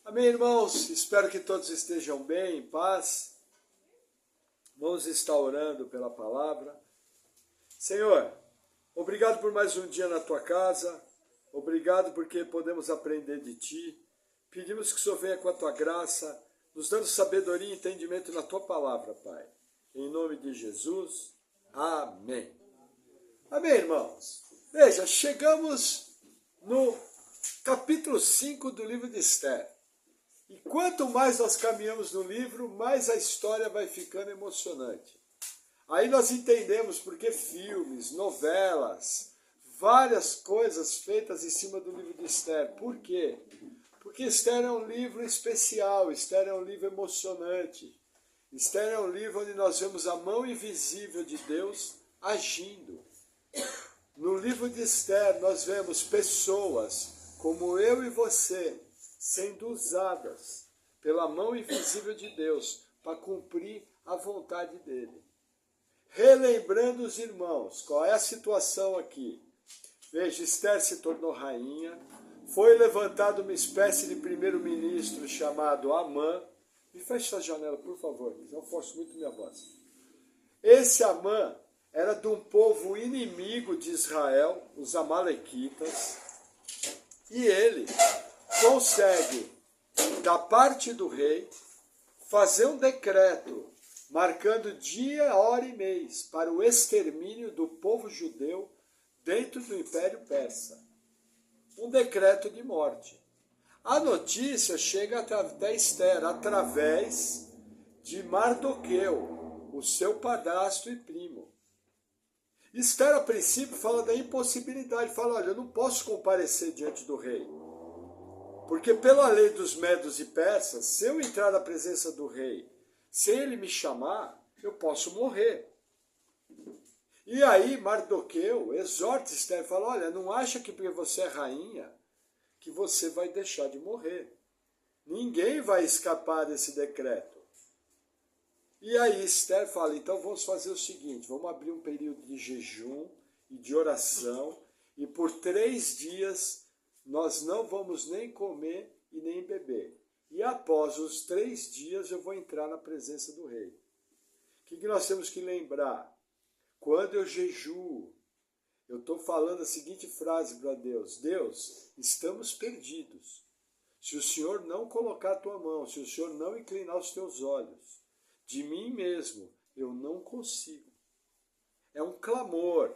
Amém, irmãos? Espero que todos estejam bem, em paz. Vamos estar orando pela palavra. Senhor, obrigado por mais um dia na tua casa. Obrigado porque podemos aprender de ti. Pedimos que o Senhor venha com a tua graça, nos dando sabedoria e entendimento na tua palavra, Pai. Em nome de Jesus. Amém. Amém, irmãos? Veja, chegamos no capítulo 5 do livro de Esther. E quanto mais nós caminhamos no livro, mais a história vai ficando emocionante. Aí nós entendemos porque filmes, novelas, várias coisas feitas em cima do livro de Esther. Por quê? Porque Esther é um livro especial, Esther é um livro emocionante. Esther é um livro onde nós vemos a mão invisível de Deus agindo. No livro de Esther nós vemos pessoas como eu e você sendo usadas pela mão invisível de Deus para cumprir a vontade dele. Relembrando os irmãos, qual é a situação aqui? Veja, Esther se tornou rainha, foi levantado uma espécie de primeiro-ministro chamado Amã. Me feche essa janela, por favor, não forço muito minha voz. Esse Amã era de um povo inimigo de Israel, os amalequitas, e ele consegue, da parte do rei, fazer um decreto marcando dia, hora e mês para o extermínio do povo judeu dentro do Império Persa. Um decreto de morte. A notícia chega até Esther através de Mardoqueu, o seu padrasto e primo. Esther, a princípio, fala da impossibilidade, fala, olha, eu não posso comparecer diante do rei. Porque pela lei dos medos e persas, se eu entrar na presença do rei, se ele me chamar, eu posso morrer. E aí Mardoqueu exorta Esther, fala, olha, não acha que porque você é rainha, que você vai deixar de morrer. Ninguém vai escapar desse decreto. E aí Esther fala, então vamos fazer o seguinte, vamos abrir um período de jejum e de oração, e por 3 dias nós não vamos nem comer e nem beber. E após os 3 dias eu vou entrar na presença do rei. O que nós temos que lembrar? Quando eu jejuo, eu estou falando a seguinte frase para Deus. Deus, estamos perdidos. Se o Senhor não colocar a tua mão, se o Senhor não inclinar os teus olhos, de mim mesmo eu não consigo. É um clamor,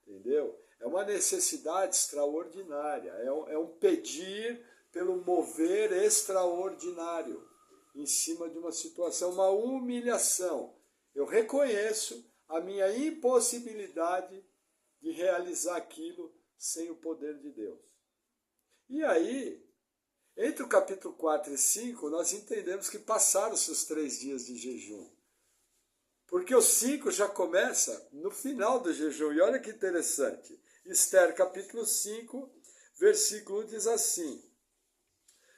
entendeu? É uma necessidade extraordinária, é um pedir pelo mover extraordinário em cima de uma situação, uma humilhação. Eu reconheço a minha impossibilidade de realizar aquilo sem o poder de Deus. E aí, entre o capítulo 4 e 5, nós entendemos que passaram-se os 3 dias de jejum. Porque o 5 já começa no final do jejum. E olha que interessante. Esther, capítulo 5, versículo 1 diz assim.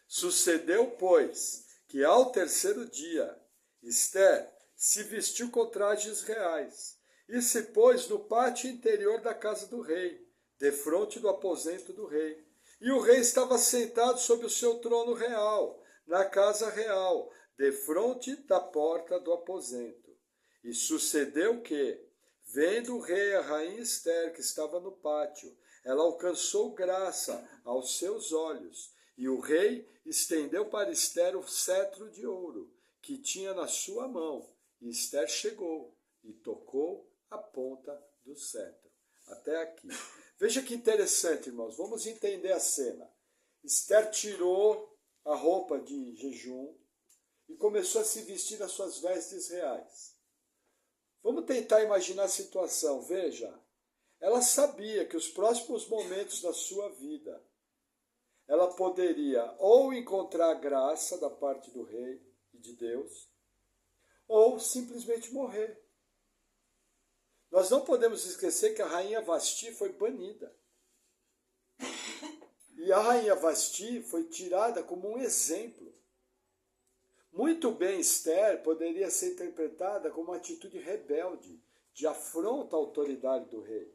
Sucedeu, pois, que ao 3º dia, Esther se vestiu com trajes reais e se pôs no pátio interior da casa do rei, defronte do aposento do rei. E o rei estava sentado sobre o seu trono real, na casa real, defronte da porta do aposento. E sucedeu que, vendo o rei a rainha Esther, que estava no pátio, ela alcançou graça aos seus olhos, e o rei estendeu para Esther o cetro de ouro, que tinha na sua mão, e Esther chegou e tocou a ponta do cetro. Até aqui. Veja que interessante, irmãos, vamos entender a cena. Esther tirou a roupa de jejum e começou a se vestir nas suas vestes reais. Vamos tentar imaginar a situação. Veja, ela sabia que os próximos momentos da sua vida, ela poderia ou encontrar graça da parte do rei e de Deus, ou simplesmente morrer. Nós não podemos esquecer que a rainha Vasti foi banida. E a rainha Vasti foi tirada como um exemplo. Muito bem, Esther poderia ser interpretada como uma atitude rebelde, de afronta à autoridade do rei.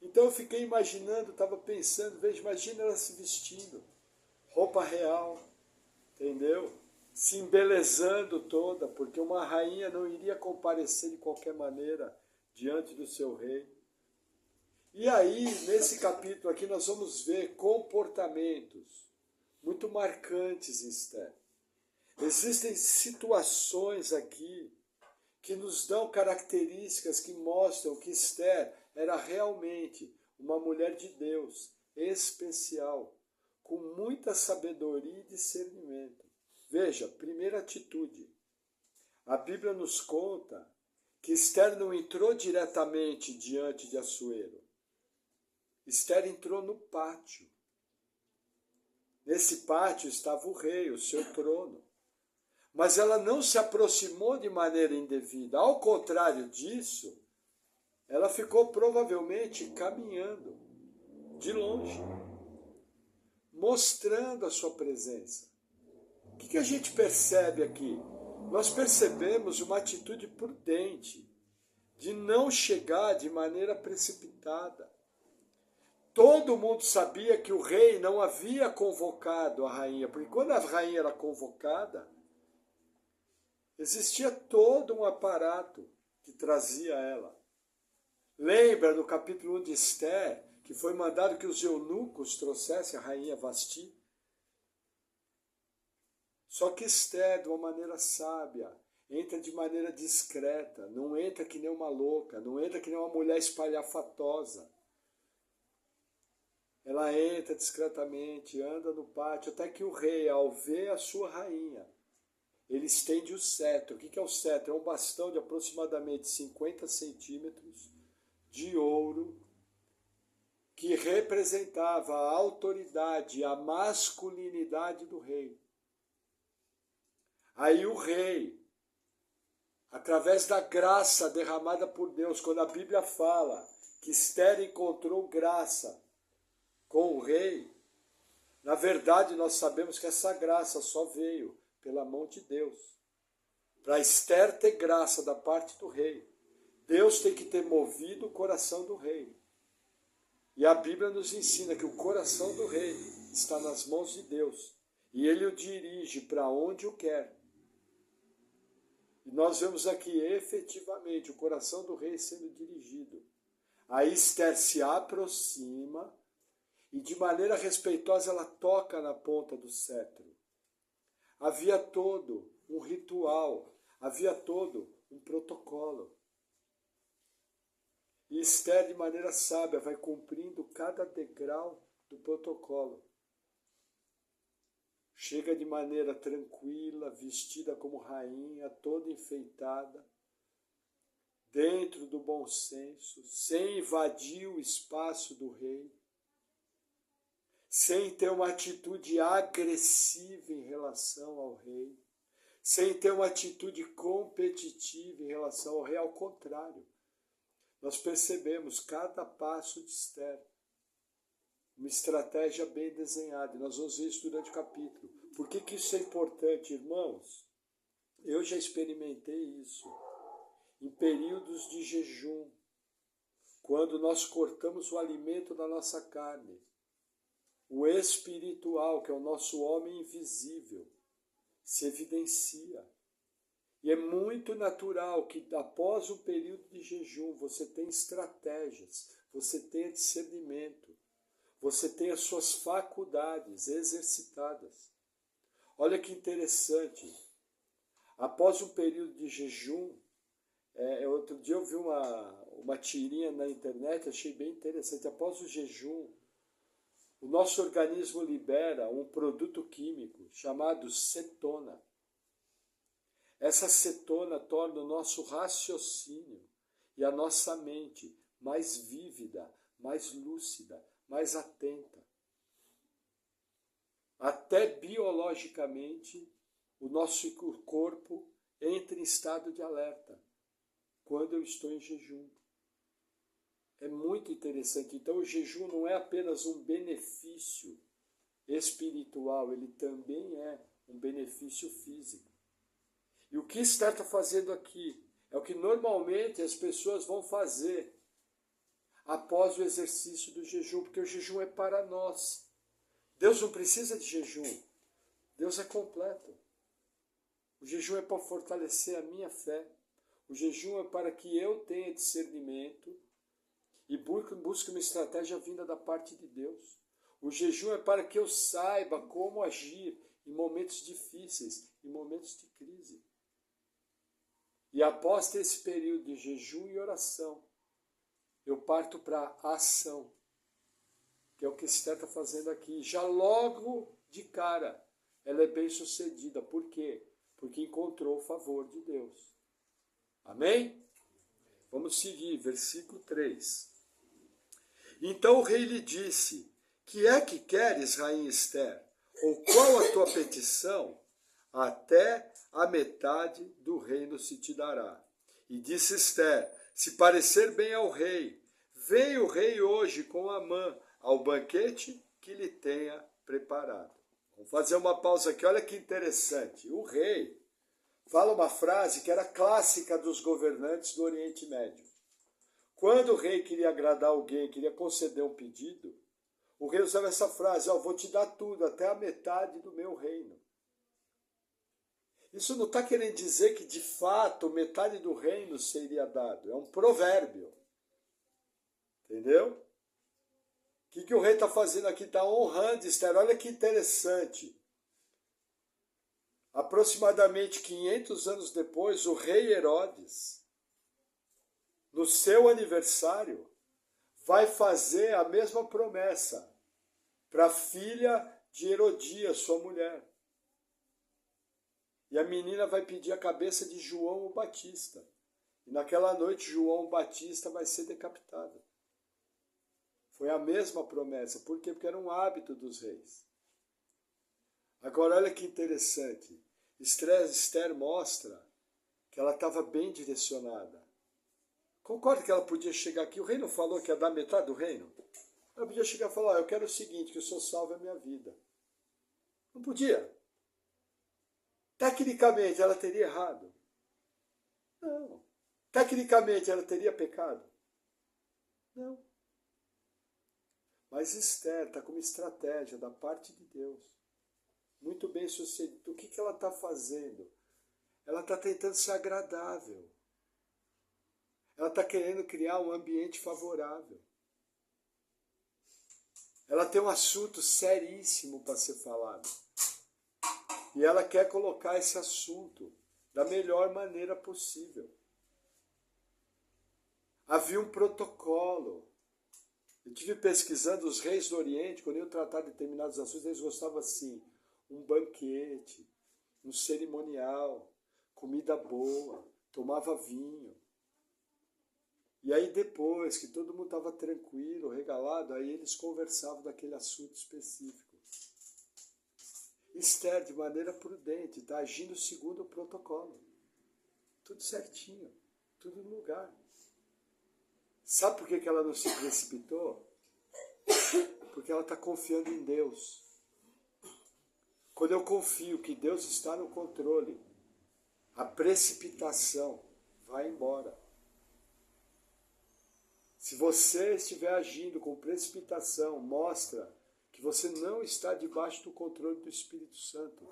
Então eu fiquei imaginando, estava pensando, veja, imagina ela se vestindo. roupa real, entendeu? Se embelezando toda, porque uma rainha não iria comparecer de qualquer maneira diante do seu rei. E aí, nesse capítulo aqui, nós vamos ver comportamentos muito marcantes em Esther. Existem situações aqui que nos dão características que mostram que Esther era realmente uma mulher de Deus, especial, com muita sabedoria e discernimento. Veja, primeira atitude. A Bíblia nos conta que Esther não entrou diretamente diante de Assuero. Esther entrou no pátio. Nesse pátio estava o rei, o seu trono. Mas ela não se aproximou de maneira indevida. Ao contrário disso, ela ficou provavelmente caminhando de longe, mostrando a sua presença. O que a gente percebe aqui? Nós percebemos uma atitude prudente, de não chegar de maneira precipitada. Todo mundo sabia que o rei não havia convocado a rainha, porque quando a rainha era convocada, existia todo um aparato que trazia ela. Lembra no capítulo 1 de Esther, que foi mandado que os eunucos trouxessem a rainha Vasti? Só que Esther, de uma maneira sábia, entra de maneira discreta, não entra que nem uma louca, não entra que nem uma mulher espalhafatosa. Ela entra discretamente, anda no pátio, até que o rei, ao ver a sua rainha, ele estende o cetro. O que é o cetro? É um bastão de aproximadamente 50 centímetros de ouro, que representava a autoridade, a masculinidade do rei. Aí o rei, através da graça derramada por Deus, quando a Bíblia fala que Esther encontrou graça com o rei, na verdade nós sabemos que essa graça só veio pela mão de Deus. Para Esther ter graça da parte do rei, Deus tem que ter movido o coração do rei. E a Bíblia nos ensina que o coração do rei está nas mãos de Deus. E ele o dirige para onde o quer. E nós vemos aqui efetivamente o coração do rei sendo dirigido. Aí Esther se aproxima e de maneira respeitosa ela toca na ponta do cetro. Havia todo um ritual, havia todo um protocolo. E Esther, de maneira sábia, vai cumprindo cada degrau do protocolo. Chega de maneira tranquila, vestida como rainha, toda enfeitada, dentro do bom senso, sem invadir o espaço do rei, sem ter uma atitude agressiva em relação ao rei, sem ter uma atitude competitiva em relação ao rei, ao contrário. Nós percebemos cada passo de Esther, uma estratégia bem desenhada, e nós vamos ver isso durante o capítulo. Por que isso é importante, irmãos? Eu já experimentei isso em períodos de jejum, quando nós cortamos o alimento da nossa carne, o espiritual, que é o nosso homem invisível, se evidencia. E é muito natural que após um período de jejum você tenha estratégias, você tenha discernimento, você tenha suas faculdades exercitadas. Olha que interessante, após um período de jejum, outro dia eu vi uma tirinha na internet, achei bem interessante. Após o jejum, o nosso organismo libera um produto químico chamado cetona. Essa cetona torna o nosso raciocínio e a nossa mente mais vívida, mais lúcida, mais atenta. Até biologicamente, o nosso corpo entra em estado de alerta quando eu estou em jejum. É muito interessante. Então, o jejum não é apenas um benefício espiritual, ele também é um benefício físico. E o que Esther está fazendo aqui é o que normalmente as pessoas vão fazer após o exercício do jejum, porque o jejum é para nós. Deus não precisa de jejum. Deus é completo. O jejum é para fortalecer a minha fé. O jejum é para que eu tenha discernimento e busque uma estratégia vinda da parte de Deus. O jejum é para que eu saiba como agir em momentos difíceis, em momentos de crise. E após esse período de jejum e oração, eu parto para a ação, que é o que Esther está fazendo aqui. Já logo de cara, ela é bem sucedida. Por quê? Porque encontrou o favor de Deus. Amém? Vamos seguir, versículo 3. Então o rei lhe disse: que é que queres, rainha Esther? Ou qual a tua petição? Até a metade do reino se te dará. E disse Esther: se parecer bem ao rei, venha o rei hoje com Amã ao banquete que lhe tenha preparado. Vamos fazer uma pausa aqui, olha que interessante. O rei fala uma frase que era clássica dos governantes do Oriente Médio. Quando o rei queria agradar alguém, queria conceder um pedido, o rei usava essa frase: vou te dar tudo, até a metade do meu reino. Isso não está querendo dizer que, de fato, metade do reino seria dado. É um provérbio. Entendeu? O que o rei está fazendo aqui? Está honrando Esther. Olha que interessante. Aproximadamente 500 anos depois, o rei Herodes, no seu aniversário, vai fazer a mesma promessa para a filha de Herodias, sua mulher. E a menina vai pedir a cabeça de João o Batista. E naquela noite, João o Batista vai ser decapitado. Foi a mesma promessa. Por quê? Porque era um hábito dos reis. Agora, olha que interessante. Esther mostra que ela estava bem direcionada. Concorda que ela podia chegar aqui? O rei não falou que ia dar metade do reino? Ela podia chegar e falar: eu quero o seguinte, que o Senhor salve a minha vida. Não podia. Tecnicamente, ela teria errado? Não. Tecnicamente, ela teria pecado? Não. Mas Esther está com uma estratégia da parte de Deus. Muito bem sucedido. O que ela está fazendo? Ela está tentando ser agradável. Ela está querendo criar um ambiente favorável. Ela tem um assunto seríssimo para ser falado. E ela quer colocar esse assunto da melhor maneira possível. Havia um protocolo. Eu estive pesquisando os reis do Oriente, quando iam tratar de determinados assuntos, eles gostavam assim: um banquete, um cerimonial, comida boa, tomava vinho. E aí depois que todo mundo estava tranquilo, regalado, aí eles conversavam daquele assunto específico. Esther, de maneira prudente, está agindo segundo o protocolo. Tudo certinho, tudo no lugar. Sabe por que ela não se precipitou? Porque ela está confiando em Deus. Quando eu confio que Deus está no controle, a precipitação vai embora. Se você estiver agindo com precipitação, mostra que você não está debaixo do controle do Espírito Santo.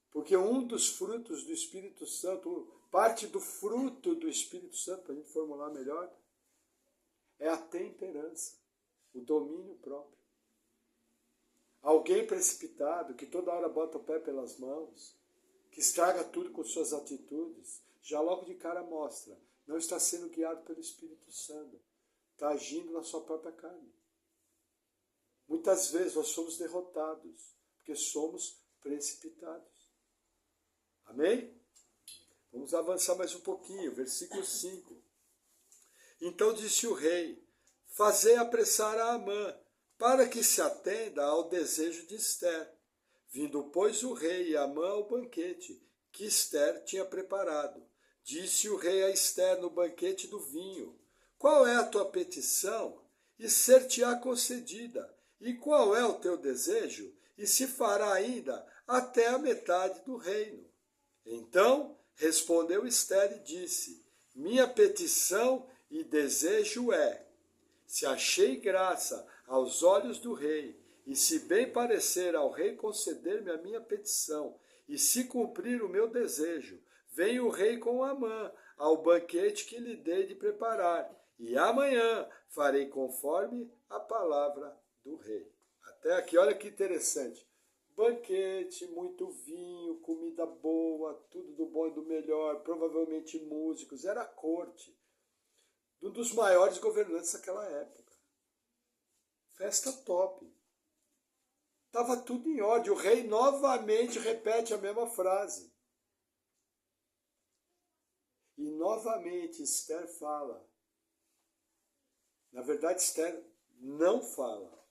Porque um dos frutos do Espírito Santo, parte do fruto do Espírito Santo, para a gente formular melhor, é a temperança, o domínio próprio. Alguém precipitado, que toda hora bota o pé pelas mãos, que estraga tudo com suas atitudes, já logo de cara mostra: não está sendo guiado pelo Espírito Santo, está agindo na sua própria carne. Muitas vezes nós somos derrotados, porque somos precipitados. Amém? Vamos avançar mais um pouquinho, versículo 5. Então disse o rei: fazei apressar a Amã, para que se atenda ao desejo de Esther. Vindo, pois, o rei e Amã ao banquete, que Esther tinha preparado. Disse o rei a Esther no banquete do vinho: qual é a tua petição? E ser-te-á concedida. E qual é o teu desejo? E se fará ainda até a metade do reino. Então respondeu Esther e disse: minha petição e desejo é: se achei graça aos olhos do rei, E se bem parecer ao rei conceder-me a minha petição, e se cumprir o meu desejo, vem o rei com Amã ao banquete que lhe dei de preparar, e amanhã farei conforme a palavra do rei. Até aqui, olha que interessante. Banquete, muito vinho, comida boa, tudo do bom e do melhor, provavelmente músicos, era a corte de um dos maiores governantes daquela época. Festa top. Estava tudo em ordem. O rei novamente repete a mesma frase. E novamente Esther fala. Na verdade, Esther não fala.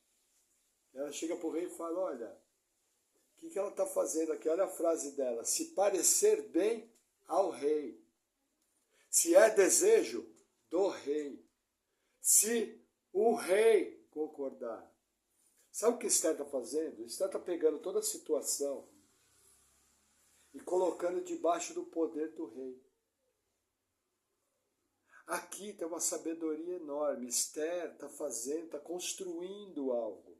Ela chega para o rei e fala, olha, o que ela está fazendo aqui? Olha a frase dela. Se parecer bem ao rei. Se é desejo do rei. Se o rei concordar. Sabe o que Esther está fazendo? Esther está pegando toda a situação e colocando debaixo do poder do rei. Aqui tem uma sabedoria enorme. Esther está fazendo, está construindo algo.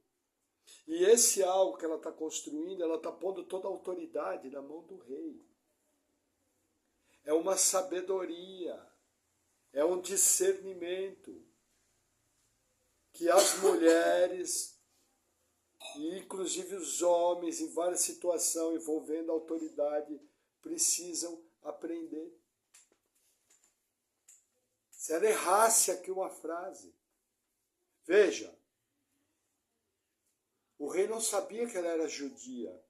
E esse algo que ela está construindo, ela está pondo toda a autoridade na mão do rei. É uma sabedoria, é um discernimento que as mulheres, e inclusive os homens, em várias situações envolvendo a autoridade, precisam aprender. Se ela errasse aqui uma frase, veja, o rei não sabia que ela era judia.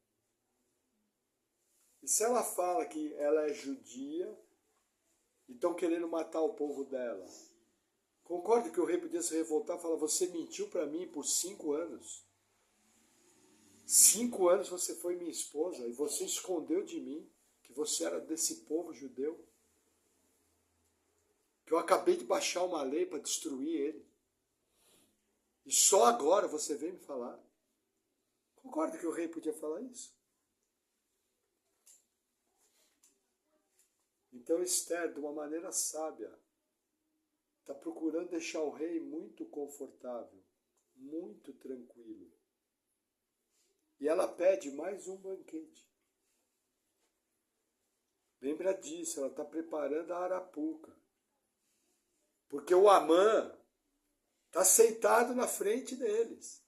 E se ela fala que ela é judia e estão querendo matar o povo dela, concorda que o rei podia se revoltar e falar, você mentiu para mim por 5 anos. 5 anos você foi minha esposa e você escondeu de mim que você era desse povo judeu. Que eu acabei de baixar uma lei para destruir ele. E só agora você veio me falar. Concorda que o rei podia falar isso? Então Esther, de uma maneira sábia, está procurando deixar o rei muito confortável, muito tranquilo. E ela pede mais um banquete. Lembra disso, ela está preparando a arapuca. Porque o Amã está sentado na frente deles.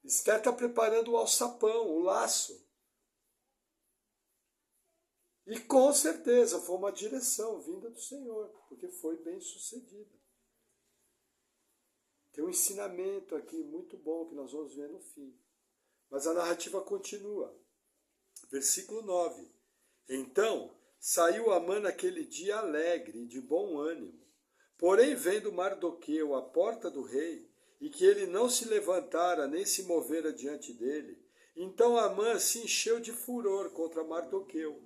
Esther está preparando o alçapão, o laço. E com certeza foi uma direção vinda do Senhor, porque foi bem sucedida. Tem um ensinamento aqui muito bom que nós vamos ver no fim. Mas a narrativa continua. Versículo 9. Então saiu Amã naquele dia alegre e de bom ânimo. Porém, vendo Mardoqueu à porta do rei, e que ele não se levantara nem se movera diante dele, então Amã se encheu de furor contra Mardoqueu.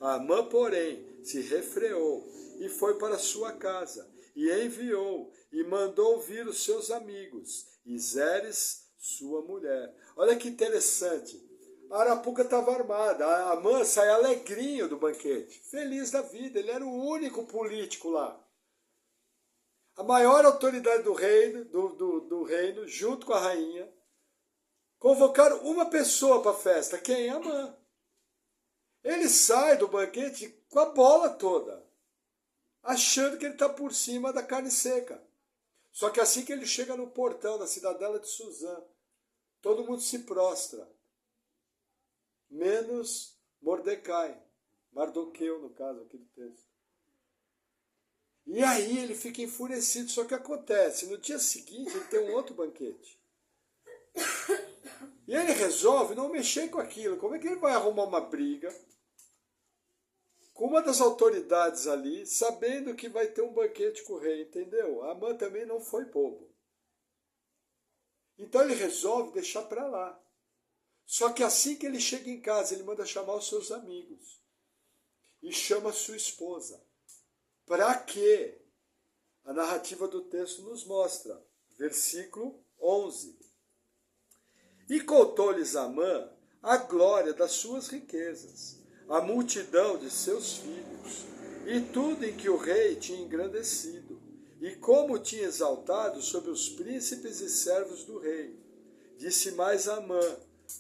Amã, porém, se refreou e foi para sua casa, e enviou e mandou vir os seus amigos, e Zeres, sua mulher. Olha que interessante. A arapuca estava armada. A Amã sai alegrinho do banquete, feliz da vida. Ele era o único político lá. A maior autoridade do reino, junto com a rainha, convocaram uma pessoa para a festa. Quem? Amã. Ele sai do banquete com a bola toda, achando que ele está por cima da carne seca. Só que assim que ele chega no portão da cidadela de Suzã, todo mundo se prostra. Menos Mordecai, Mardoqueu, no caso aqui do texto. E aí ele fica enfurecido, só que acontece, no dia seguinte ele tem um outro banquete. E ele resolve não mexer com aquilo. Como é que ele vai arrumar uma briga com uma das autoridades ali, sabendo que vai ter um banquete com o rei, entendeu? Amã também não foi bobo. Então ele resolve deixar para lá. Só que assim que ele chega em casa, ele manda chamar os seus amigos. E chama sua esposa. Para quê? A narrativa do texto nos mostra. Versículo 11. E contou-lhes Amã a glória das suas riquezas, a multidão de seus filhos, e tudo em que o rei tinha engrandecido, e como tinha exaltado sobre os príncipes e servos do rei. Disse mais Amã: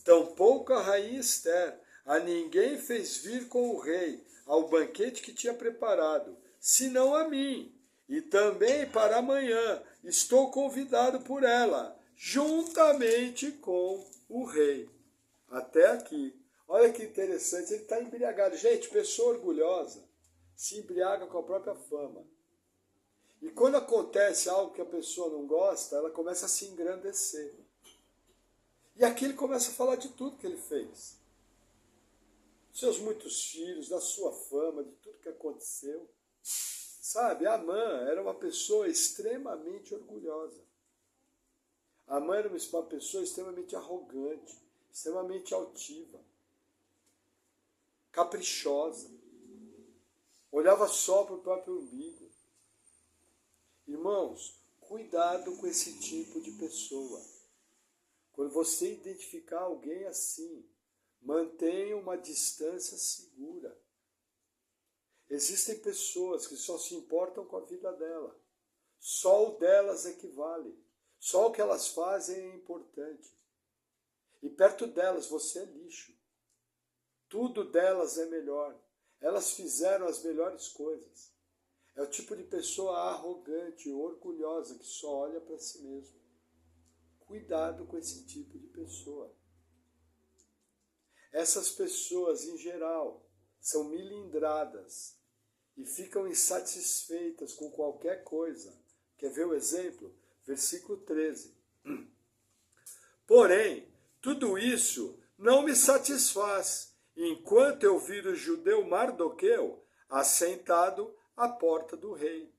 tampouco a rainha Ester, a ninguém fez vir com o rei ao banquete que tinha preparado, senão a mim. E também para amanhã estou convidado por ela, juntamente com o rei. Até aqui. Olha que interessante, ele está embriagado. Gente, pessoa orgulhosa se embriaga com a própria fama. E quando acontece algo que a pessoa não gosta, ela começa a se engrandecer. E aqui ele começa a falar de tudo que ele fez. Seus muitos filhos, da sua fama, de tudo que aconteceu. Sabe, Amã era uma pessoa extremamente orgulhosa. Amã era uma pessoa extremamente arrogante, extremamente altiva, caprichosa. Olhava só para o próprio umbigo. Irmãos, cuidado com esse tipo de pessoa. Quando você identificar alguém assim, mantenha uma distância segura. Existem pessoas que só se importam com a vida dela. Só o delas é que vale. Só o que elas fazem é importante. E perto delas você é lixo. Tudo delas é melhor. Elas fizeram as melhores coisas. É o tipo de pessoa arrogante, orgulhosa, que só olha para si mesmo. Cuidado com esse tipo de pessoa. Essas pessoas, em geral, são milindradas e ficam insatisfeitas com qualquer coisa. Quer ver o exemplo? Versículo 13. Porém, tudo isso não me satisfaz, enquanto eu vir o judeu Mardoqueu assentado à porta do rei.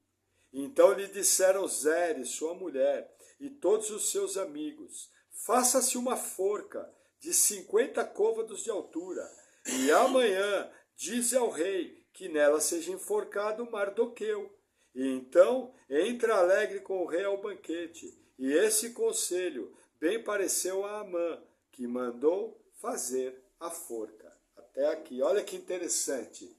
Então lhe disseram Zeres, sua mulher, e todos os seus amigos: faça-se uma forca de 50 côvados de altura, e amanhã dize ao rei que nela seja enforcado Mardoqueu. E então entra alegre com o rei ao banquete. E esse conselho bem pareceu a Amã, que mandou fazer a forca. Até aqui, olha que interessante.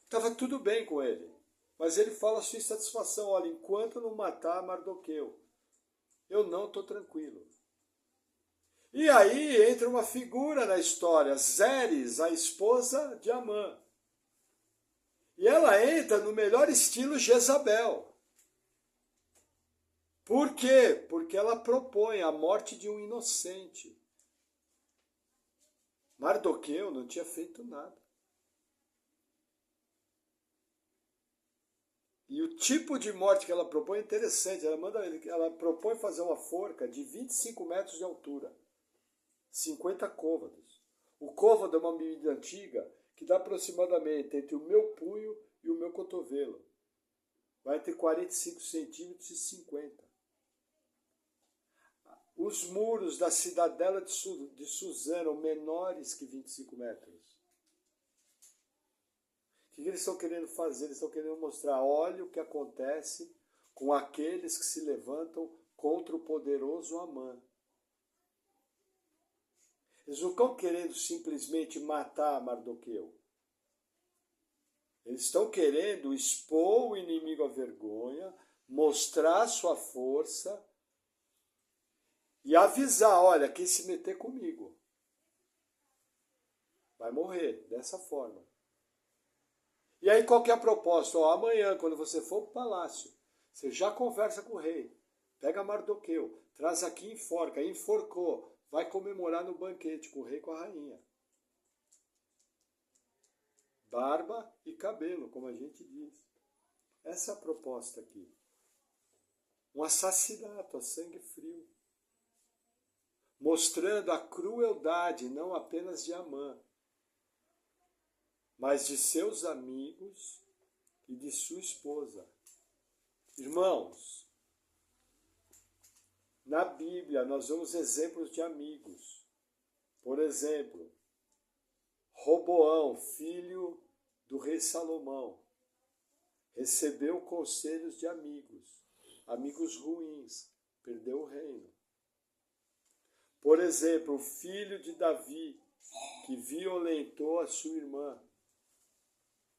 Estava tudo bem com ele, mas ele fala a sua insatisfação. Olha, enquanto não matar Mardoqueu, eu não estou tranquilo. E aí entra uma figura na história, Zeres, a esposa de Amã. E ela entra no melhor estilo Jezabel. Por quê? Porque ela propõe a morte de um inocente. Mardoqueu não tinha feito nada. E o tipo de morte que ela propõe é interessante. Ela propõe fazer uma forca de 25 metros de altura. 50 côvados. O côvado é uma medida antiga que dá aproximadamente entre o meu punho e o meu cotovelo. Vai entre 45 centímetros e 50. Os muros da cidadela de Suzã eram menores que 25 metros. O que eles estão querendo fazer? Eles estão querendo mostrar, olha o que acontece com aqueles que se levantam contra o poderoso Amã. Eles não estão querendo simplesmente matar Mardoqueu. Eles estão querendo expor o inimigo à vergonha, mostrar sua força e avisar, olha, quem se meter comigo vai morrer dessa forma. E aí qual que é a proposta? Amanhã, quando você for para o palácio, você já conversa com o rei, pega Mardoqueu, traz aqui e enforca, enforcou, vai comemorar no banquete com o rei e com a rainha. Barba e cabelo, como a gente diz. Essa é a proposta aqui. Um assassinato a sangue frio. Mostrando a crueldade não apenas de Amã, mas de seus amigos e de sua esposa. Irmãos, na Bíblia nós vemos exemplos de amigos. Por exemplo, Roboão, filho do rei Salomão, recebeu conselhos de amigos, amigos ruins, perdeu o reino. Por exemplo, o filho de Davi, que violentou a sua irmã,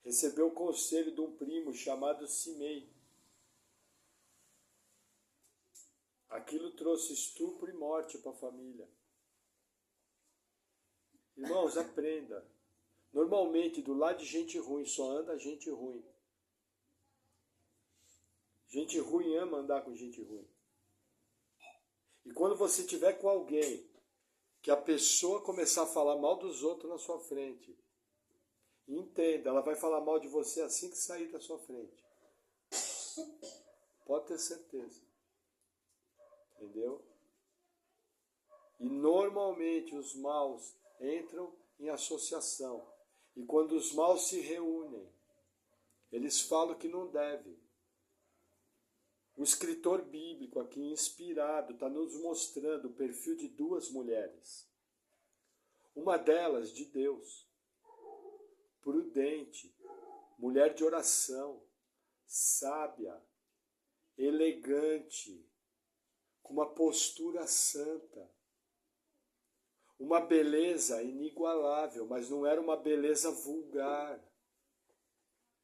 recebeu o conselho de um primo chamado Simei. Aquilo trouxe estupro e morte para a família. Irmãos, aprenda. Normalmente, do lado de gente ruim, só anda gente ruim. Gente ruim ama andar com gente ruim. E quando você estiver com alguém, que a pessoa começar a falar mal dos outros na sua frente, entenda, ela vai falar mal de você assim que sair da sua frente. Pode ter certeza. Entendeu? E normalmente os maus entram em associação. E quando os maus se reúnem, eles falam que não deve. O escritor bíblico aqui, inspirado, está nos mostrando o perfil de duas mulheres. Uma delas, de Deus, prudente, mulher de oração, sábia, elegante, com uma postura santa. Uma beleza inigualável, mas não era uma beleza vulgar.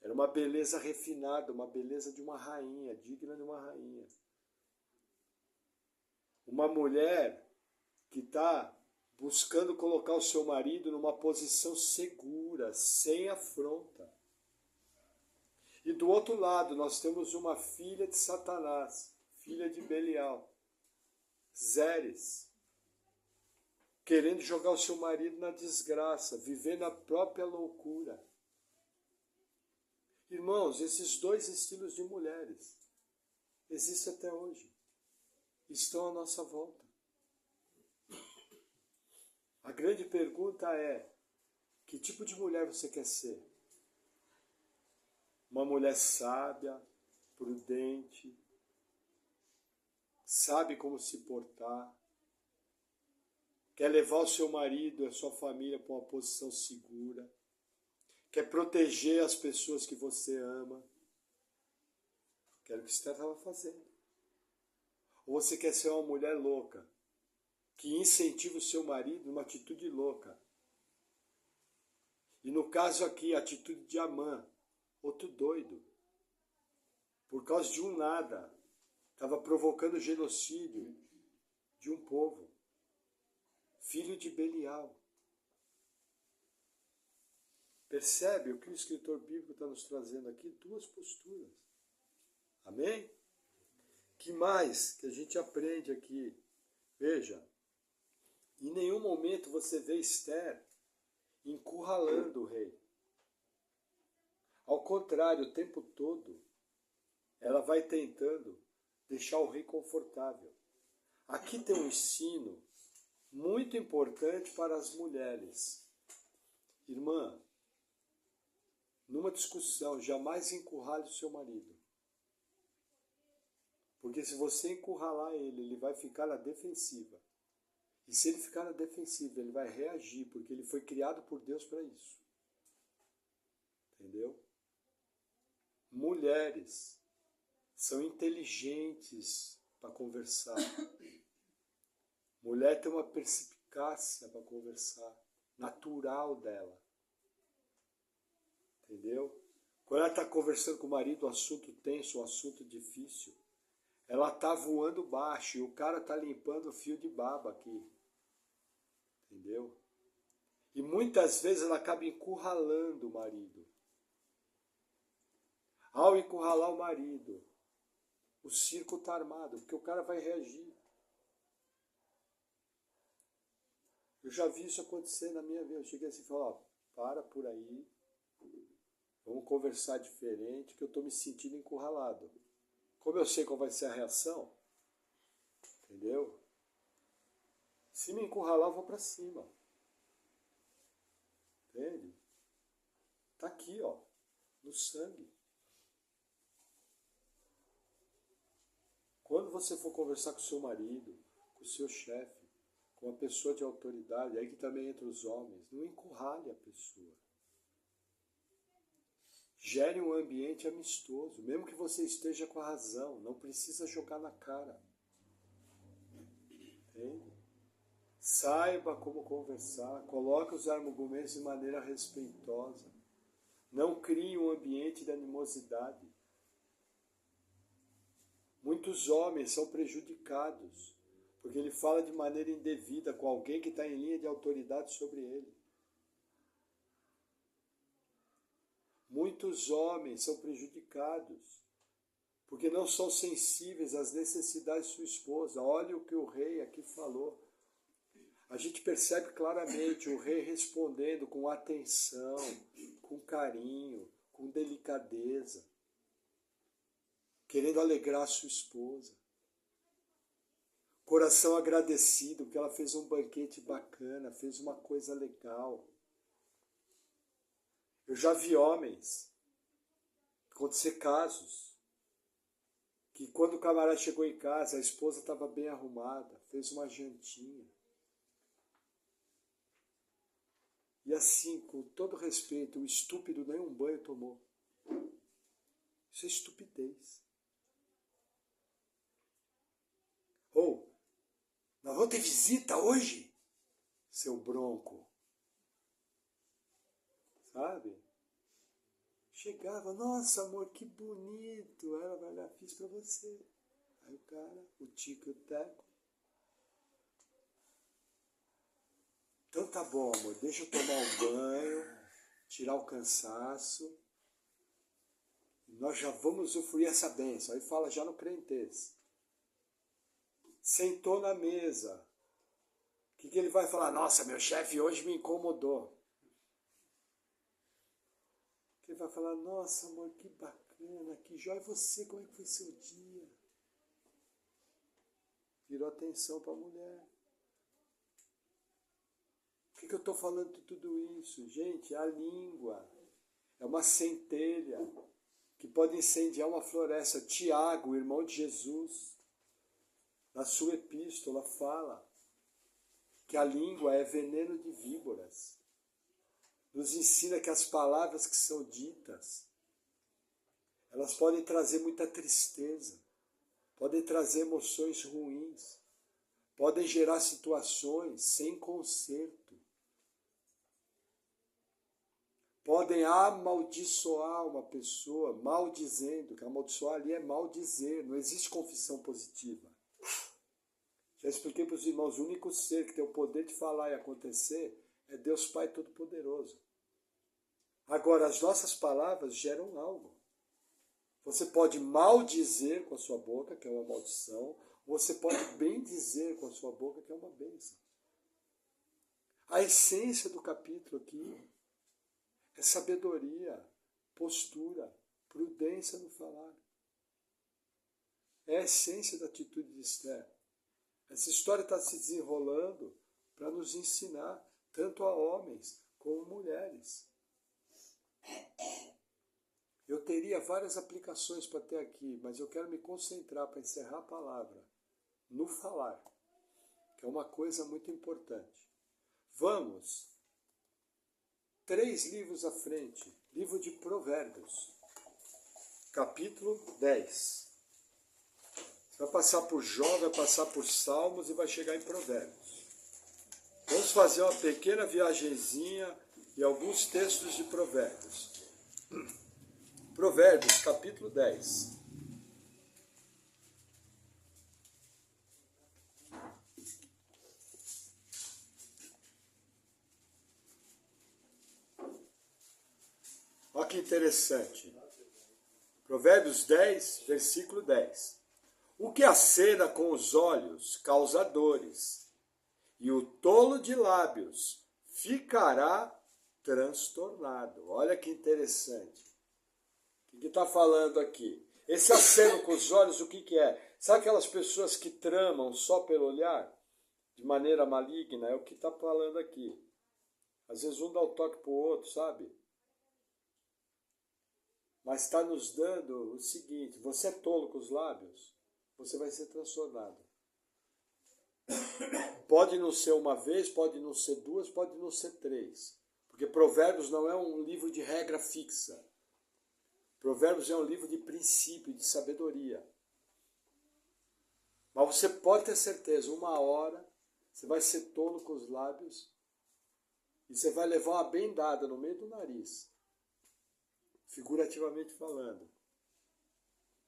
Era uma beleza refinada, uma beleza de uma rainha, digna de uma rainha. Uma mulher que está buscando colocar o seu marido numa posição segura, sem afronta. E do outro lado, nós temos uma filha de Satanás, filha de Belial, Zeres, querendo jogar o seu marido na desgraça, vivendo a própria loucura. Irmãos, esses dois estilos de mulheres existem até hoje. Estão à nossa volta. A grande pergunta é, que tipo de mulher você quer ser? Uma mulher sábia, prudente, sabe como se portar, quer levar o seu marido e a sua família para uma posição segura, quer proteger as pessoas que você ama. Que era o que você estava fazendo. Ou você quer ser uma mulher louca, que incentiva o seu marido numa atitude louca. E no caso aqui, a atitude de Amã, outro doido, por causa de um nada, estava provocando genocídio de um povo. Filho de Belial. Percebe o que o escritor bíblico está nos trazendo aqui? Duas posturas. Amém? Que mais que a gente aprende aqui? Veja, em nenhum momento você vê Esther encurralando o rei. Ao contrário, o tempo todo, ela vai tentando deixar o rei confortável. Aqui tem um ensino muito importante para as mulheres. Irmã, numa discussão, jamais encurrale o seu marido. Porque se você encurralar ele, ele vai ficar na defensiva. E se ele ficar na defensiva, ele vai reagir, porque ele foi criado por Deus para isso. Entendeu? Mulheres são inteligentes para conversar. Mulher tem uma perspicácia para conversar, natural dela. Entendeu? Quando ela está conversando com o marido, um assunto tenso, um assunto difícil, ela está voando baixo e o cara está limpando o fio de baba aqui. Entendeu? E muitas vezes ela acaba encurralando o marido. Ao encurralar o marido, o circo está armado, porque o cara vai reagir. Eu já vi isso acontecer na minha vida. Eu cheguei assim e falei, ó, para por aí, vamos conversar diferente, que eu estou me sentindo encurralado. Como eu sei qual vai ser a reação, entendeu? Se me encurralar, eu vou para cima. Entende? Tá aqui, ó, no sangue. Quando você for conversar com o seu marido, com o seu chefe, com uma pessoa de autoridade, aí que também entra os homens, não encurrale a pessoa. Gere um ambiente amistoso, mesmo que você esteja com a razão, não precisa jogar na cara. Entende? Saiba como conversar, coloque os argumentos de maneira respeitosa. Não crie um ambiente de animosidade. Muitos homens são prejudicados, porque ele fala de maneira indevida com alguém que está em linha de autoridade sobre ele. Muitos homens são prejudicados, porque não são sensíveis às necessidades de sua esposa. Olha o que o rei aqui falou. A gente percebe claramente o rei respondendo com atenção, com carinho, com delicadeza, querendo alegrar sua esposa. Coração agradecido, porque ela fez um banquete bacana, fez uma coisa legal. Eu já vi homens acontecer casos que quando o camarada chegou em casa, a esposa estava bem arrumada, fez uma jantinha. E assim, com todo respeito, o estúpido nem um banho tomou. Isso é estupidez. Ou, nós vamos ter visita hoje, seu bronco. Sabe? Chegava, nossa amor, que bonito. Ela vai lá, fiz pra você. Aí o cara, o tico e o teco. Então tá bom, amor, deixa eu tomar um banho, tirar o cansaço. Nós já vamos usufruir essa bênção. Aí fala já no crentez. Sentou na mesa. O que ele vai falar? Nossa, meu chefe hoje me incomodou. Ele vai falar, nossa amor, que bacana, que jóia. E você, como é que foi seu dia? Virou atenção para a mulher. Por que eu estou falando de tudo isso? Gente, a língua é uma centelha que pode incendiar uma floresta. Tiago, irmão de Jesus, na sua epístola fala que a língua é veneno de víboras. Nos ensina que as palavras que são ditas, elas podem trazer muita tristeza, podem trazer emoções ruins, podem gerar situações sem conserto, podem amaldiçoar uma pessoa, maldizendo, que amaldiçoar ali é maldizer, não existe confissão positiva. Já expliquei para os irmãos, o único ser que tem o poder de falar e acontecer é Deus Pai Todo-Poderoso. Agora, as nossas palavras geram algo. Você pode maldizer com a sua boca, que é uma maldição, ou você pode bendizer com a sua boca, que é uma bênção. A essência do capítulo aqui é sabedoria, postura, prudência no falar. É a essência da atitude de Esther. Essa história está se desenrolando para nos ensinar, tanto a homens como mulheres. Eu teria várias aplicações para ter aqui, mas eu quero me concentrar para encerrar a palavra no falar, que é uma coisa muito importante. Vamos 3 livros à frente, livro de Provérbios, capítulo 10. Você vai passar por Jó, vai passar por Salmos e vai chegar em Provérbios. Vamos fazer uma pequena viagenzinha e alguns textos de Provérbios. Provérbios, capítulo 10. Olha que interessante. Provérbios 10, versículo 10. O que acena com os olhos causa dores, e o tolo de lábios ficará transtornado. Olha que interessante. O que está falando aqui? Esse aceno com os olhos, o que é? Sabe aquelas pessoas que tramam só pelo olhar? De maneira maligna? É o que está falando aqui. Às vezes um dá o toque para o outro, sabe? Mas está nos dando o seguinte, você é tolo com os lábios, você vai ser transtornado. Pode não ser uma vez, pode não ser 2, pode não ser 3. Porque Provérbios não é um livro de regra fixa. Provérbios é um livro de princípio, de sabedoria. Mas você pode ter certeza, uma hora você vai ser tolo com os lábios e você vai levar uma bendada no meio do nariz, figurativamente falando,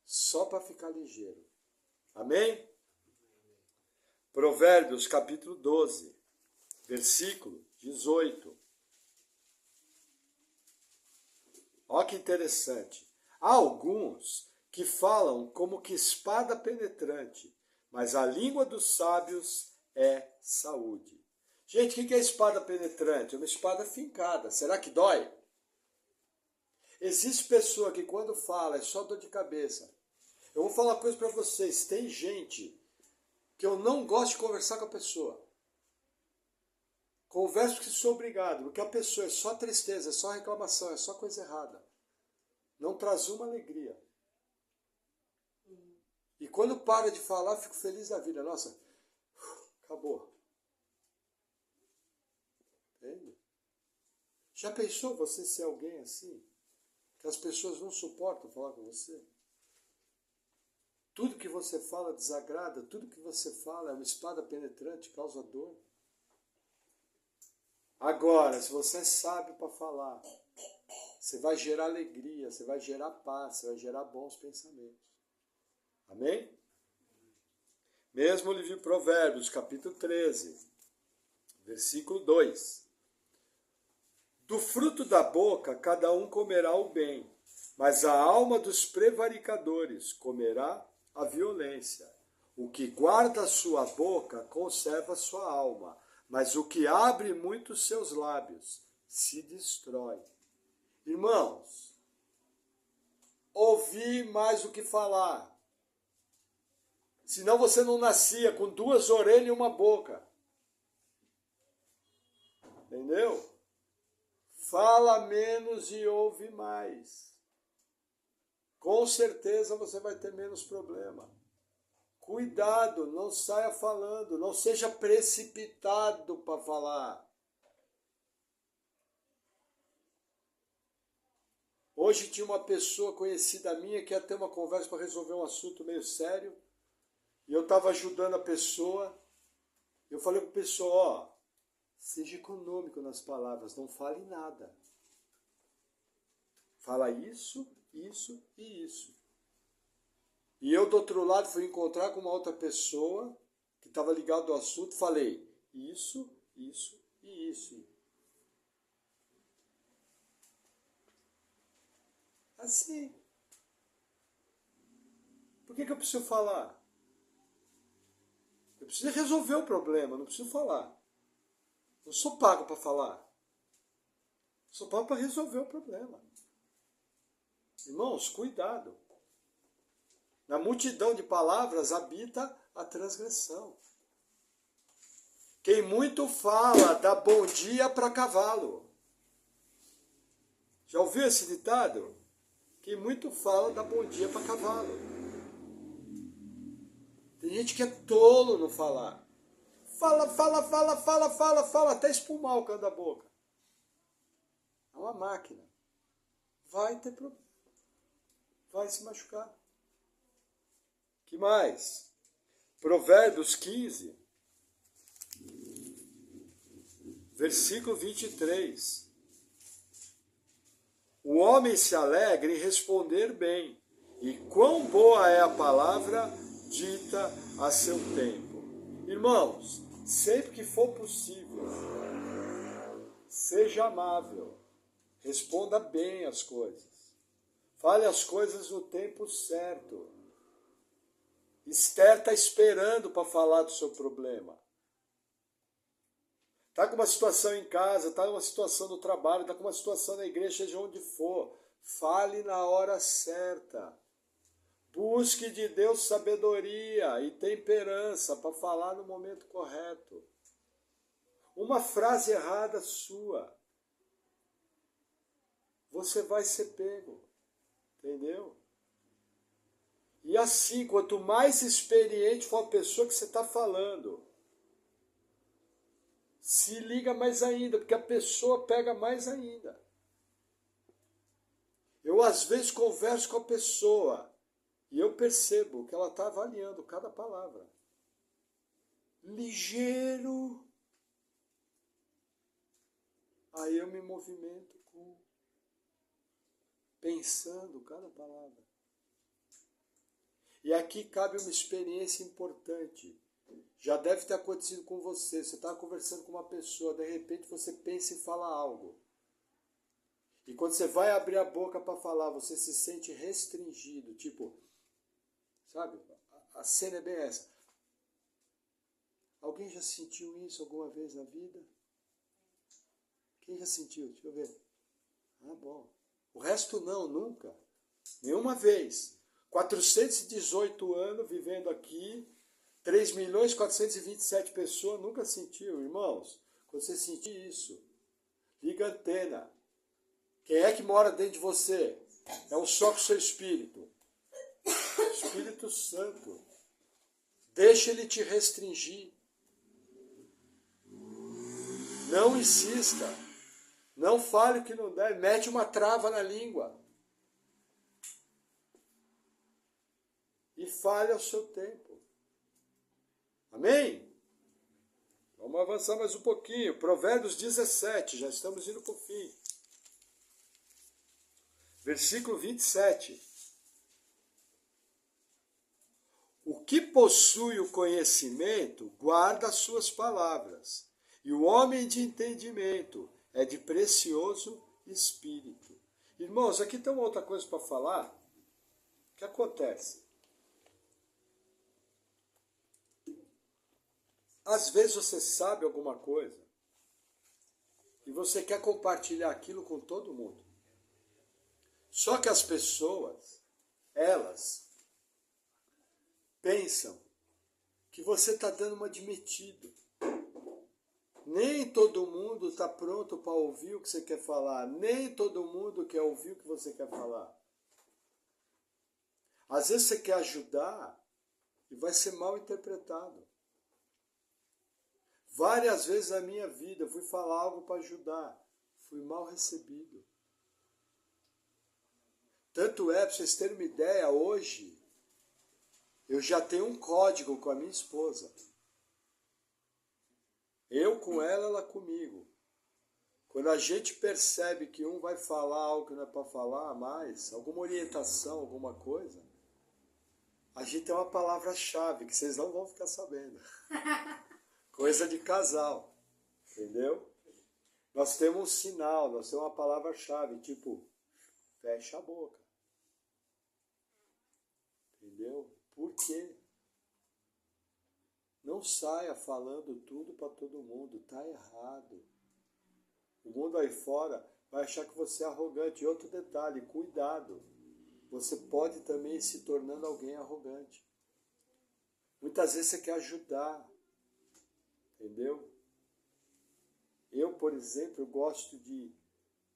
só para ficar ligeiro. Amém? Provérbios capítulo 12, versículo 18. Olha que interessante. Há alguns que falam como que espada penetrante, mas a língua dos sábios é saúde. Gente, o que é espada penetrante? É uma espada fincada. Será que dói? Existe pessoa que quando fala é só dor de cabeça. Eu vou falar uma coisa para vocês. Tem gente que eu não gosto de conversar com a pessoa. Converso porque sou obrigado, porque a pessoa é só tristeza, é só reclamação, é só coisa errada. Não traz uma alegria. E quando para de falar, fico feliz da vida. Nossa, acabou. Entende? Já pensou você ser alguém assim? Que as pessoas não suportam falar com você? Tudo que você fala desagrada, tudo que você fala é uma espada penetrante, causa dor. Agora, se você é sábio para falar, você vai gerar alegria, você vai gerar paz, você vai gerar bons pensamentos. Amém? Mesmo o livro de Provérbios, capítulo 13, versículo 2. Do fruto da boca cada um comerá o bem, mas a alma dos prevaricadores comerá a violência. O que guarda a sua boca conserva a sua alma, mas o que abre muito os seus lábios se destrói. Irmãos, ouvir mais do que falar. Senão você não nascia com 2 orelhas e uma boca. Entendeu? Fala menos e ouve mais. Com certeza você vai ter menos problema. Cuidado, não saia falando, não seja precipitado para falar. Hoje tinha uma pessoa conhecida minha que ia ter uma conversa para resolver um assunto meio sério. E eu estava ajudando a pessoa. Eu falei para a pessoa, ó, seja econômico nas palavras, não fale nada. Fala isso, isso e isso. E eu do outro lado fui encontrar com uma outra pessoa que estava ligada ao assunto, falei isso, isso e isso. Assim. Por que eu preciso falar? Eu preciso resolver o problema, não preciso falar. Não sou pago para falar. Sou pago para resolver o problema. Irmãos, cuidado. Na multidão de palavras habita a transgressão. Quem muito fala dá bom dia para cavalo. Já ouviu esse ditado? Quem muito fala dá bom dia para cavalo. Tem gente que é tolo no falar. Fala, até espumar o canto da boca. É uma máquina. Vai ter problema. Vai se machucar. Que mais? Provérbios 15, versículo 23. O homem se alegra em responder bem, e quão boa é a palavra dita a seu tempo. Irmãos, sempre que for possível, seja amável, responda bem as coisas, fale as coisas no tempo certo. Esther está esperando para falar do seu problema. Está com uma situação em casa, está com uma situação no trabalho, está com uma situação na igreja, seja onde for. Fale na hora certa. Busque de Deus sabedoria e temperança para falar no momento correto. Uma frase errada sua, você vai ser pego. Entendeu? E assim, quanto mais experiente for a pessoa que você está falando, se liga mais ainda, porque a pessoa pega mais ainda. Eu, às vezes, converso com a pessoa e eu percebo que ela está avaliando cada palavra. Ligeiro. Aí eu me movimento pensando cada palavra. E aqui cabe uma experiência importante. Já deve ter acontecido com você. Você está conversando com uma pessoa, de repente você pensa e fala algo. E quando você vai abrir a boca para falar, você se sente restringido. Tipo, sabe? A cena é bem essa. Alguém já sentiu isso alguma vez na vida? Quem já sentiu? Deixa eu ver. Ah, bom. O resto não, nunca. Nenhuma vez. 418 anos vivendo aqui, 3.427.000 pessoas nunca sentiu. Irmãos, quando você sentir isso, liga a antena. Quem é que mora dentro de você? É um só com o seu espírito. Espírito Santo. Deixa ele te restringir. Não insista. Não fale o que não deve. Mete uma trava na língua. E fale ao seu tempo. Amém? Vamos avançar mais um pouquinho. Provérbios 17, já estamos indo para o fim. Versículo 27. O que possui o conhecimento guarda as suas palavras, e o homem de entendimento é de precioso espírito. Irmãos, aqui tem uma outra coisa para falar. O que acontece? Às vezes você sabe alguma coisa e você quer compartilhar aquilo com todo mundo. Só que as pessoas, elas pensam que você está dando uma de metido. Nem todo mundo está pronto para ouvir o que você quer falar. Nem todo mundo quer ouvir o que você quer falar. Às vezes você quer ajudar e vai ser mal interpretado. Várias vezes na minha vida eu fui falar algo para ajudar. Fui mal recebido. Tanto é, para vocês terem uma ideia, hoje eu já tenho um código com a minha esposa. Eu com ela, ela comigo. Quando a gente percebe que um vai falar algo que não é para falar mais, alguma orientação, alguma coisa, a gente tem uma palavra-chave que vocês não vão ficar sabendo. Coisa de casal, entendeu? Nós temos um sinal, nós temos uma palavra-chave, tipo, fecha a boca. Entendeu? Por quê? Não saia falando tudo para todo mundo, tá errado. O mundo aí fora vai achar que você é arrogante. E outro detalhe, cuidado. Você pode também ir se tornando alguém arrogante. Muitas vezes você quer ajudar. Entendeu? Eu, por exemplo, eu gosto de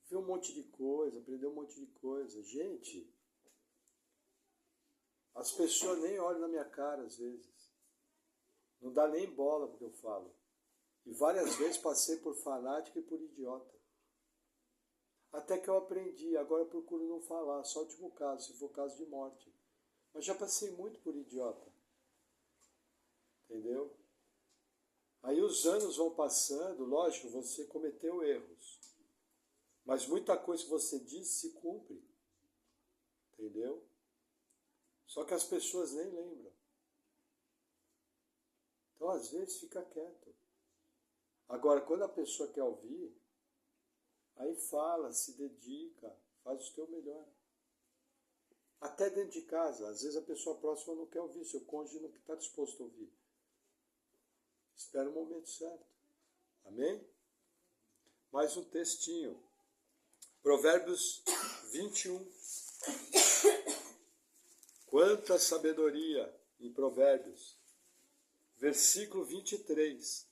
ver um monte de coisa, aprender um monte de coisa. Gente, as pessoas nem olham na minha cara às vezes. Não dá nem bola porque eu falo. E várias vezes passei por fanático e por idiota. Até que eu aprendi, agora eu procuro não falar, só o último caso, se for caso de morte. Mas já passei muito por idiota. Entendeu? Aí os anos vão passando, lógico, você cometeu erros. Mas muita coisa que você disse se cumpre. Entendeu? Só que as pessoas nem lembram. Então, às vezes, fica quieto. Agora, quando a pessoa quer ouvir, aí fala, se dedica, faz o teu melhor. Até dentro de casa, às vezes a pessoa próxima não quer ouvir, seu cônjuge não está disposto a ouvir. Espera o momento certo. Amém? Mais um textinho. Provérbios 21. Quanta sabedoria em Provérbios. Versículo 23.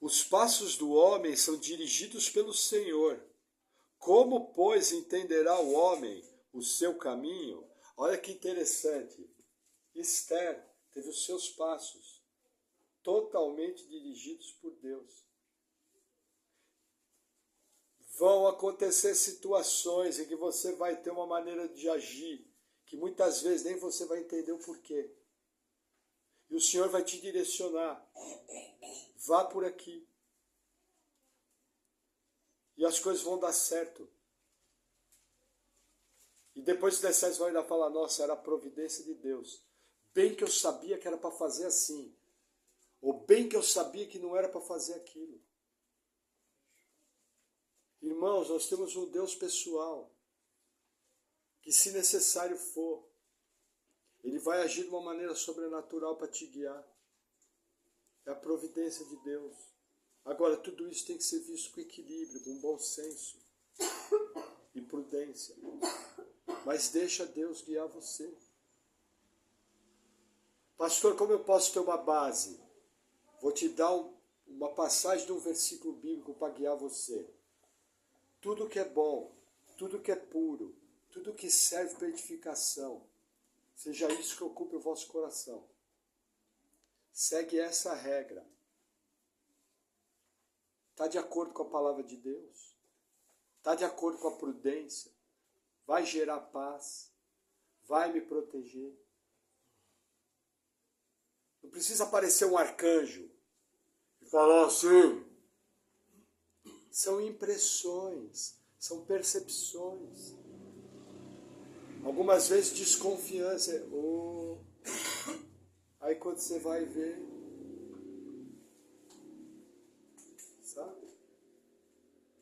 Os passos do homem são dirigidos pelo Senhor. Como, pois, entenderá o homem o seu caminho? Olha que interessante. Esther teve os seus passos totalmente dirigidos por Deus. Vão acontecer situações em que você vai ter uma maneira de agir que muitas vezes nem você vai entender o porquê. E o Senhor vai te direcionar. Vá por aqui. E as coisas vão dar certo. E depois que der certo, você vai ainda falar, nossa, era a providência de Deus. Bem que eu sabia que era para fazer assim. Ou bem que eu sabia que não era para fazer aquilo. Irmãos, nós temos um Deus pessoal, que se necessário for, Ele vai agir de uma maneira sobrenatural para te guiar. É a providência de Deus. Agora, tudo isso tem que ser visto com equilíbrio, com bom senso e prudência. Mas deixa Deus guiar você. Pastor, como eu posso ter uma base? Vou te dar uma passagem de um versículo bíblico para guiar você. Tudo que é bom, tudo que é puro, tudo que serve para edificação, seja isso que ocupe o vosso coração. Segue essa regra. Está de acordo com a palavra de Deus? Está de acordo com a prudência? Vai gerar paz? Vai me proteger? Não precisa aparecer um arcanjo e falar assim. São impressões, são percepções. Algumas vezes desconfiança. Aí quando você vai ver, sabe?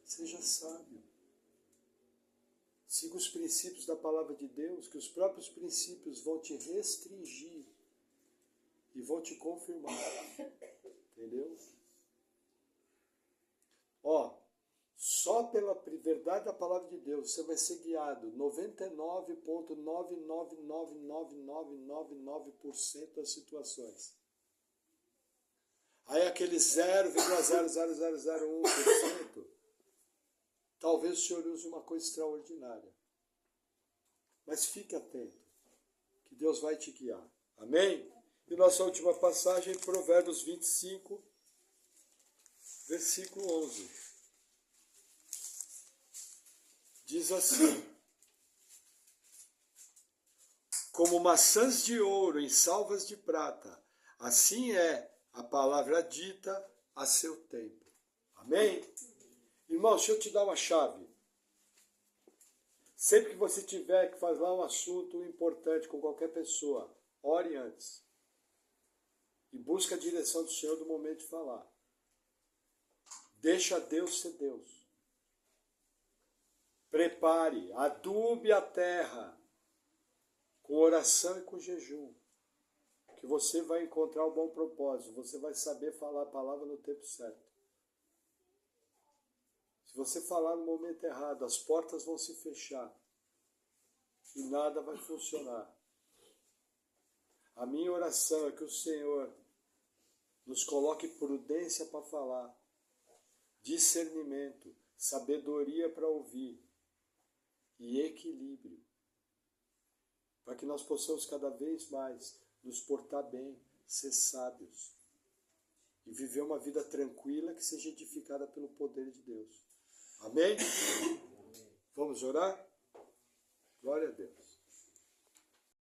Seja sábio. Siga os princípios da palavra de Deus, que os próprios princípios vão te restringir e vão te confirmar. Entendeu? Só pela verdade da palavra de Deus você vai ser guiado 99,9999999% das situações. Aí aquele 0,00001%, talvez o Senhor use uma coisa extraordinária. Mas fique atento, que Deus vai te guiar. Amém? E nossa última passagem, Provérbios 25, versículo 11. Diz assim: como maçãs de ouro em salvas de prata, assim é a palavra dita a seu tempo. Amém? Irmão, deixa eu te dar uma chave. Sempre que você tiver que falar um assunto importante com qualquer pessoa, ore antes. E busque a direção do Senhor no momento de falar. Deixa Deus ser Deus. Prepare, adube a terra com oração e com jejum, que você vai encontrar um bom propósito, você vai saber falar a palavra no tempo certo. Se você falar no momento errado, as portas vão se fechar e nada vai funcionar. A minha oração é que o Senhor nos coloque prudência para falar, discernimento, sabedoria para ouvir, e equilíbrio, para que nós possamos cada vez mais nos portar bem, ser sábios e viver uma vida tranquila que seja edificada pelo poder de Deus. Amém? Vamos orar? Glória a Deus.